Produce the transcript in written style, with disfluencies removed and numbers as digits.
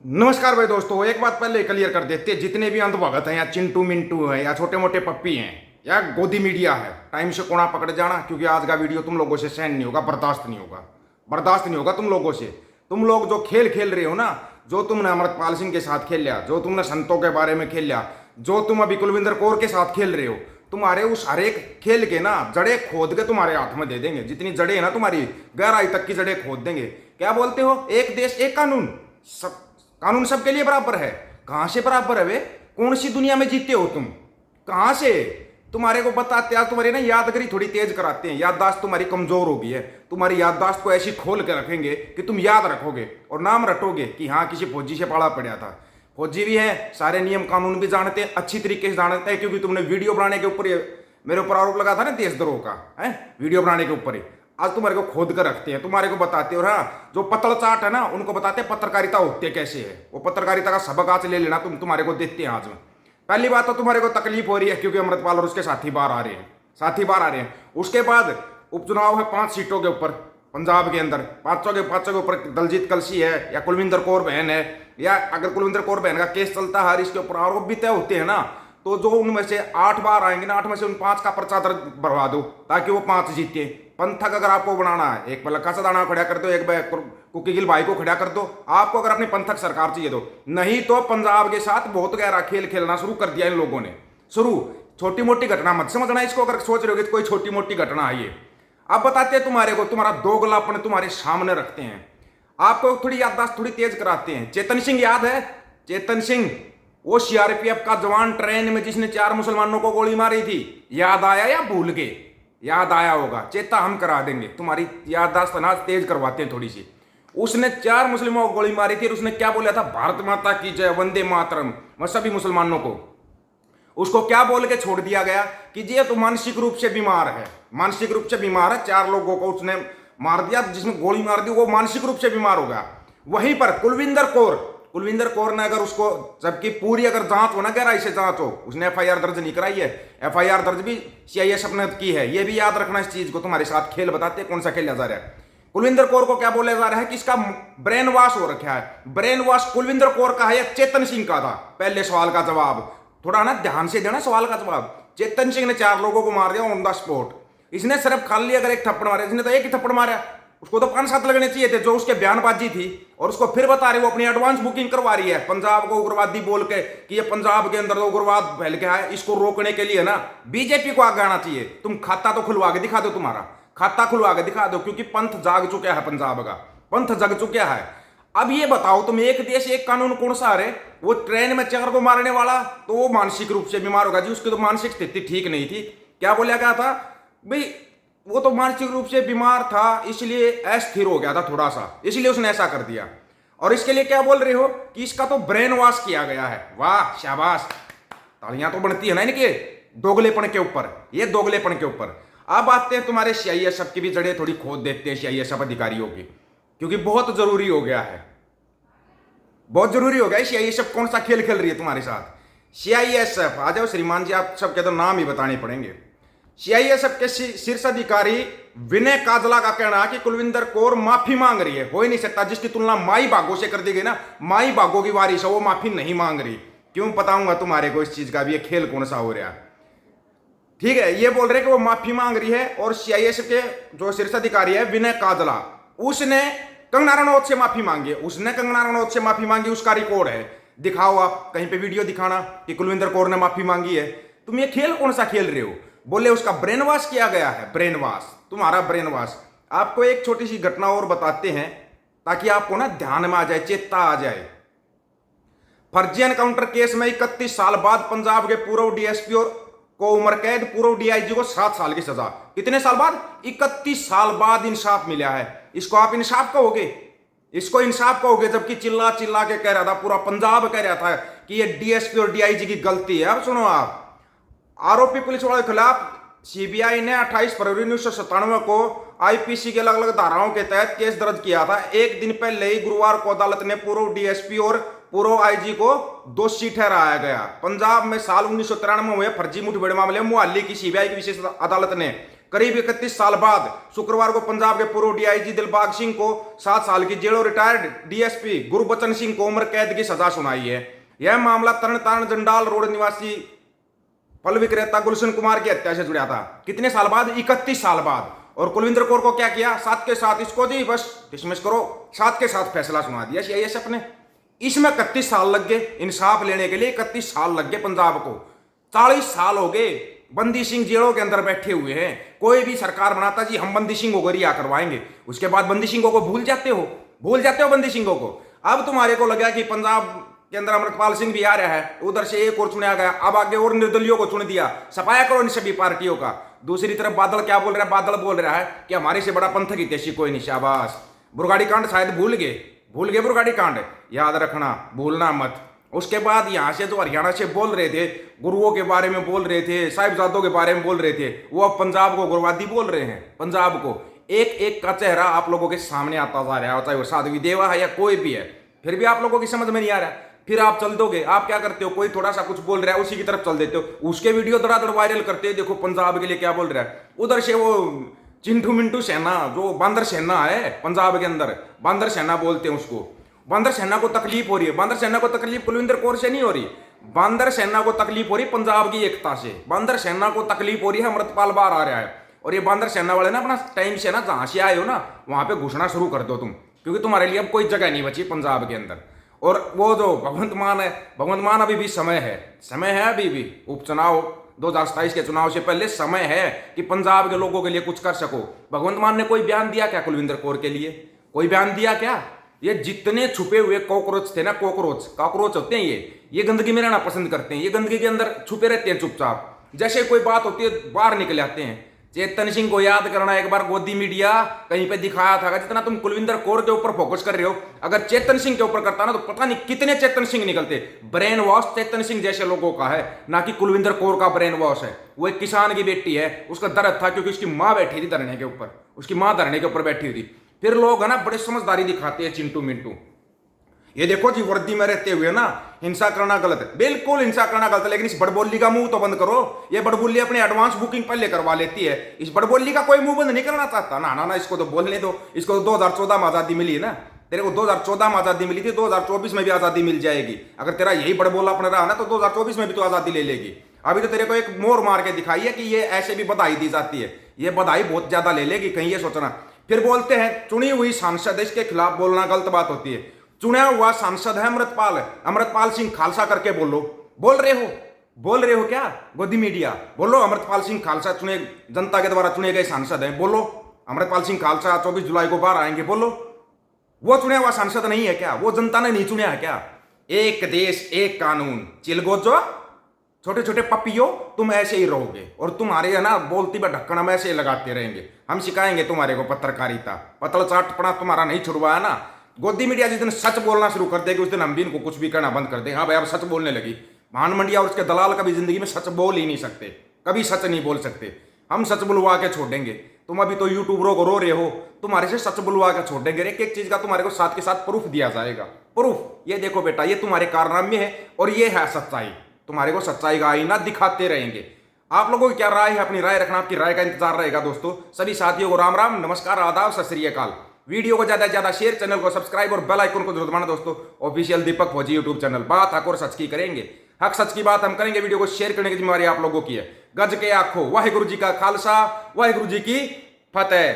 नमस्कार भाई दोस्तों, एक बात पहले क्लियर कर देते हैं। जितने भी अंधभगत हैं या चिंटू मिंटू हैं या छोटे मोटे पप्पी हैं या गोदी मीडिया है, टाइम से कोना पकड़ जाना, क्योंकि आज का वीडियो तुम लोगों से सहन नहीं होगा, बर्दाश्त नहीं होगा। बर्दाश्त नहीं होगा तुम लोगों से। तुम लोग जो खेल खेल रहे हो ना, जो तुमने अमृतपाल सिंह के साथ खेल लिया, जो तुमने संतों के बारे में खेल लिया, जो तुम अभी कुलविंदर कौर के साथ खेल रहे हो, तुम्हारे उस हर एक खेल के ना जड़े खोद के तुम्हारे हाथ में दे देंगे। जितनी जड़े है ना तुम्हारी, गहराई तक की जड़े खोद देंगे। क्या बोलते हो, एक देश एक कानून, सब कानून सबके लिए बराबर है। कहां से बराबर है वे? कौन सी दुनिया में जीते हो तुम? कहां से? तुम्हारे को बताते आज तुम्हारी ना यादगिरी थोड़ी तेज कराते हैं। याददाश्त तुम्हारी कमजोर हो गई है। तुम्हारी याददाश्त को ऐसी खोल के रखेंगे कि तुम याद रखोगे और नाम रटोगे कि हाँ, किसी फौजी से पाला पड़ा था। फौजी भी है, सारे नियम कानून भी जानते हैं, अच्छी तरीके से जानते हैं, क्योंकि तुमने वीडियो बनाने के ऊपर मेरे ऊपर आरोप लगा था ना देशद्रोह का, है वीडियो बनाने के ऊपर ही। आज तुम्हारे को खोद कर रखते हैं, तुम्हारे को बताते हो। हाँ, जो पतल चाट है ना, उनको बताते हैं पत्रकारिता होती कैसे है। वो पत्रकारिता का सबक आज ले लेना, तुम्हारे को देते हैं आज में। पहली बात तो तुम्हारे को तकलीफ हो रही है क्योंकि अमृतपाल और उसके साथी बाहर आ रहे हैं, साथी बाहर आ रहे हैं। उसके बाद उपचुनाव है 5 सीटों के ऊपर पंजाब के अंदर। पांचों के ऊपर दलजीत कलसी है या कुलविंदर कौर बहन है, या अगर कुलविंदर कौर बहन का केस चलता है, इसके ऊपर आरोप भी तय होते हैं ना, तो जो उनमें से 8 बार आएंगे ना, 8 में से उन 5 का पर्चा दर्ज भरवा दो ताकि वो 5 जीते। पंथक अगर आपको बनाना है, एक पलक्का सा दाना खड़ा कर दो, एक कुकी गिल भाई को खड़ा कर दो। आपको अगर अपनी पंथक सरकार चाहिए तो, नहीं तो पंजाब के साथ बहुत गहरा खेल खेलना शुरू कर दिया इन लोगों ने। शुरू छोटी मोटी घटना मत समझना इसको, अगर सोच रहे हो कि कोई छोटी मोटी घटना है ये। अब बताते हैं तुम्हारे को, तुम्हारा दोगलापन तुम्हारे सामने रखते हैं। आपको थोड़ी याददाश्त थोड़ी तेज कराते हैं। चेतन सिंह याद है? चेतन सिंह, वो सीआरपीएफ का जवान ट्रेन में जिसने 4 मुसलमानों को गोली मारी थी, याद आया या भूल गए? याद आया होगा, चेता हम करा देंगे। तुम्हारी याददाश्त ना तेज करवाते हैं थोड़ी सी। उसने 4 मुस्लिमों को गोली मारी थी और उसने क्या बोला था? भारत माता की जय, वंदे मातरम। वह सभी मुसलमानों को, उसको क्या बोल के छोड़ दिया गया कि ये तो मानसिक रूप से बीमार है, मानसिक रूप से बीमार है। 4 लोगों को उसने मार दिया, जिसमें गोली मार दी वो मानसिक रूप से बीमार हो गया। वहीं पर कुलविंदर कौर ने अगर उसको, जबकि पूरी अगर जांच हो ना, गहराई से जांच हो, उसने एफआईआर दर्ज नहीं कराई है। एफआईआर दर्ज भी सीआईएसएफ ने की है। ये भी याद रखना इस चीज को। तुम्हारे साथ खेल बताते कौन सा खेला जा रहा है। कुलविंदर कौर को क्या बोला जा रहा है कि इसका ब्रेन वॉश हो रखा है। ब्रेन वॉश कुलविंदर कौर का है या चेतन सिंह का था? पहले सवाल का जवाब थोड़ा ना ध्यान से देना। सवाल का जवाब, चेतन सिंह ने 4 लोगों को मार दिया ऑन द स्पॉट। इसने सिर्फ खाली अगर एक थप्पड़ मारा, इसने तो एक ही थप्पड़ मारा, उसको तो 5-7 लगने चाहिए थे जो उसके बयानबाजी थी। और उसको फिर बता रही वो अपनी एडवांस बुकिंग करवा रही है पंजाब को उग्रवादी बोल के कि ये पंजाब के अंदर तो उग्रवाद फैल गया है, इसको रोकने के लिए ना बीजेपी को आगे आना चाहिए। तुम खाता तो खुलवा के दिखा दो, तुम्हारा खाता खुलवा के दिखा दो, क्योंकि पंथ जाग चुका है, पंजाब का पंथ जग चुका है। अब ये बताओ तुम, एक देश एक कानून कौन सा है? वो ट्रेन में 4 को मारने वाला तो वो मानसिक रूप से बीमार होगा जी, उसकी तो मानसिक स्थिति ठीक नहीं थी। क्या बोला गया था भाई? वो तो मानसिक रूप से बीमार था, इसलिए अस्थिर हो गया था थोड़ा सा, इसलिए उसने ऐसा कर दिया। और इसके लिए क्या बोल रहे हो कि इसका तो ब्रेन वॉश किया गया है। वाह, शाबाश, तालियां तो बनती है ना इनके दोगलेपन के ऊपर, ये दोगलेपन के ऊपर। अब आते हैं तुम्हारे सीआईएसएफ की भी जड़ें थोड़ी खोद देते हैं सीआईएसएफ अधिकारियों की, क्योंकि बहुत जरूरी हो गया है, बहुत जरूरी हो गया। सीआईएसएफ कौन सा खेल खेल रही है तुम्हारे साथ? सीआईएसएफ, आ जाओ श्रीमान जी, आप सबके तो नाम ही बताने पड़ेंगे। सीआईएसएफ के शीर्ष अधिकारी विनय काजला का कहना है कि कुलविंदर कौर माफी मांग रही है। हो ही नहीं सकता, जिसकी तुलना माई भागो से कर दी गई ना, माई भागो की वारिश है, वो माफी नहीं मांग रही। क्यों? बताऊंगा तुम्हारे को इस चीज का भी, ये खेल कौन सा हो रहा है। ठीक है, ये बोल रहे कि वो माफी मांग रही है। और सीआईएसएफ के जो शीर्ष अधिकारी है विनय काजला, उसने कंगना रनौत से माफी मांगी है। उसने कंगना रनौत से माफी मांगी, उसका रिकॉर्ड है। दिखाओ आप कहीं पे वीडियो दिखाना कि कुलविंदर कौर ने माफी मांगी है। तुम ये खेल कौन सा खेल रहे हो? बोले उसका ब्रेन वॉश किया गया है। ब्रेन वॉश, तुम्हारा ब्रेन वॉश। आपको एक छोटी सी घटना और बताते हैं ताकि आपको ना ध्यान में आ जाए, चेता आ जाए। फर्जी एनकाउंटर केस में 31 साल बाद पंजाब के पूर्व डीएसपी और को उम्र कैद, पूर्व डीआईजी को 7 साल की सजा। कितने साल बाद? 31 साल बाद इंसाफ मिला है। इसको आप इंसाफ कहोगे? इसको इंसाफ कहोगे? जबकि चिल्ला चिल्ला के कह रहा था, पूरा पंजाब कह रहा था कि ये डीएसपी और डीआईजी की गलती है। अब सुनो, आप आरोपी पुलिस वालों के खिलाफ सीबीआई ने 28 फरवरी 1997 को आईपीसी के अलग अलग धाराओं के तहत केस दर्ज किया था। एक दिन पहले ही गुरुवार को अदालत ने पूर्व डीएसपी और पूर्व आईजी को दोषी ठहराया गया। पंजाब में साल 1993 में हुए फर्जी मुठभेड़ मामले में मोहाली की सीबीआई की विशेष अदालत ने करीब 31 साल बाद शुक्रवार को पंजाब के पूर्व डीआईजी दिलबाग सिंह को 7 साल की जेल और रिटायर्ड डीएसपी गुरबचन सिंह को उम्र कैद की सजा सुनाई है। यह मामला तरन जंडाल रोड निवासी फल विक्रेता गुलशन कुमार की हत्या से जुड़ा था। कितने साल बाद? 31 साल बाद। और कुलविंदर कौर को क्या किया? साथ के साथ इसको जी बस डिसमिस करो, साथ के साथ फैसला सुना दिया सीआईएसएफ ने। इसमें 31 साल लग गए इंसाफ लेने के लिए, 31 साल लग गए पंजाब को। 40 साल हो गए बंदी सिंह जेलों के अंदर बैठे हुए हैं। कोई भी सरकार बनाता जी हम बंदी सिंहों को रिहा करवाएंगे, उसके बाद बंदी सिंहों को भूल जाते हो बंदी सिंहों को। अब तुम्हारे को लगा कि पंजाब के अंदर अमृतपाल सिंह भी आ रहा है, उधर से एक और चुना गया, अब आगे और निर्दलियों को चुन दिया। सफाया करो इन सभी पार्टियों का। दूसरी तरफ बादल क्या बोल रहा है? बादल बोल रहा है कि हमारे से बड़ा पंथ की तेजी कोई नहीं। शाबाश। बुरगाड़ी कांड शायद भूल गए बुरगाड़ी कांड, याद रखना, भूलना मत। उसके बाद यहां से जो हरियाणा से बोल रहे थे, गुरुओं के बारे में बोल रहे थे, साहिबजादों के बारे में बोल रहे थे, वो अब पंजाब को गुरवादी बोल रहे हैं। पंजाब को एक एक का चेहरा आप लोगों के सामने आता जा रहा है, चाहे वो साध्वी देवा है या कोई भी है, फिर भी आप लोगों की समझ में नहीं आ रहा। फिर आप चल दोगे। आप क्या करते हो? कोई थोड़ा सा कुछ बोल रहा है उसी की तरफ चल देते हो, उसके वीडियो धड़ाधड़ वायरल करते हो। देखो पंजाब के लिए क्या बोल रहा है। उधर से वो चिंटू मिंटू सेना, जो बांदर सेना है पंजाब के अंदर, बांदर सेना बोलते हैं उसको। बांदर सेना को तकलीफ हो रही है। बांदर सेना को तकलीफ कुलविंदर कौर से नहीं हो रही, बांदर सेना को तकलीफ हो रही पंजाब की एकता से। बांदर सेना को तकलीफ हो रही है अमृतपाल बाहर आ रहा है। और ये बांदर सेना वाले ना अपना टाइम से ना जहां से आए हो ना वहां पे घुसना शुरू कर दो तुम, क्योंकि तुम्हारे लिए अब कोई जगह नहीं बची पंजाब के अंदर। और वो जो भगवंत मान है, भगवंत मान अभी भी समय है अभी भी। उपचुनाव 2027 के चुनाव से पहले समय है कि पंजाब के लोगों के लिए कुछ कर सको। भगवंत मान ने कोई बयान दिया क्या कुलविंदर कौर के लिए? कोई बयान दिया क्या? ये जितने छुपे हुए कॉकरोच थे ना, कॉकरोच होते हैं ये गंदगी में रहना पसंद करते हैं। ये गंदगी के अंदर छुपे रहते हैं चुपचाप। जैसे कोई बात होती है बाहर निकल आते हैं। चेतन सिंह को याद करना, एक बार गोदी मीडिया कहीं पे दिखाया था। जितना तुम कुलविंदर कौर के ऊपर फोकस कर रहे हो, अगर चेतन सिंह के ऊपर करता ना तो पता नहीं कितने चेतन सिंह निकलते। ब्रेन वॉश चेतन सिंह जैसे लोगों का है, ना कि कुलविंदर कौर का ब्रेन वॉश है। वो एक किसान की बेटी है, उसका दर्द था क्योंकि उसकी माँ बैठी थी धरने के ऊपर, उसकी माँ धरने के ऊपर बैठी हुई थी। फिर लोग है ना बड़े समझदारी दिखाते हैं, चिंटू मिंटू। ये देखो जी वर्दी में रहते हुए ना हिंसा करना गलत है, बिल्कुल हिंसा करना गलत है, लेकिन इस बड़बोली का मुंह तो बंद करो। ये बड़बोली अपनी एडवांस बुकिंग पहले करवा लेती है। इस बड़बोली का कोई मुंह बंद नहीं करना चाहता ना, इसको तो बोलने दो। इसको तो 2014 में आजादी मिली है ना, तेरे को 2014 में आजादी मिली थी, 2024 में भी आजादी मिल जाएगी। अगर तेरा यही बड़बोला अपना रहा ना तो 2024 में भी तो आजादी ले लेगी। अभी तो तेरे को एक मोर मार के दिखाई है कि ये ऐसे भी बधाई दी जाती है, ये बधाई बहुत ज्यादा ले लेगी, कहीं ये सोचना। फिर बोलते हैं चुनी हुई सांसद, इसके खिलाफ बोलना गलत बात होती है। चुना हुआ सांसद है अमृतपाल सिंह खालसा करके बोल रहे हो क्या? गोदी मीडिया बोलो अमृतपाल सिंह खालसा चुने, जनता के द्वारा चुने गए सांसद हैं, बोलो अमृतपाल सिंह खालसा 24 जुलाई को बाहर आएंगे, बोलो। वो चुना हुआ सांसद नहीं है क्या? वो जनता ने नहीं चुना है क्या? एक देश एक कानून, चिलगोजो छोटे छोटे पपियो, तुम ऐसे ही रहोगे और तुम्हारे है ना बोलती में ढक्कन हम ऐसे ही लगाते रहेंगे। हम सिखाएंगे तुम्हारे को पत्रकारिता, पतल चाटपना तुम्हारा नहीं छुड़वाया ना। गोदी मीडिया जिस दिन सच बोलना शुरू कर देगी उस दिन हम भी इनको कुछ भी करना बंद कर देंगे। हाँ भाई अब सच बोलने लगी। भान मंडिया और उसके दलाल कभी जिंदगी में सच बोल ही नहीं सकते, कभी सच नहीं बोल सकते। हम सच बुलवा के छोड़ देंगे। तुम अभी तो यूट्यूबरों को रो रहे हो, तुम्हारे से सच बुलवा के छोड़ देंगे। एक एक चीज का तुम्हारे को साथ के साथ प्रूफ दिया जाएगा। प्रूफ ये देखो बेटा, ये तुम्हारे कारनामे है और ये है सच्चाई। तुम्हारे को सच्चाई का आईना दिखाते रहेंगे। आप लोगों की क्या राय है? अपनी राय रखना, आपकी राय का इंतजार रहेगा। दोस्तों सभी साथियों को राम राम, नमस्कार, आदाब, सत श्री अकाल। वीडियो को ज्यादा से ज्यादा शेयर, चैनल को सब्सक्राइब और बेल आइकन को जरूर दबाना दोस्तों। ऑफिशियल दीपक फौजी यूट्यूब चैनल, बात हक और सच की करेंगे। हक सच की बात हम करेंगे। वीडियो को शेयर करने की जिम्मेवारी आप लोगों की है। गज के आखो, वाहिगुरु जी का खालसा, वाहिगुरु जी की फतेह।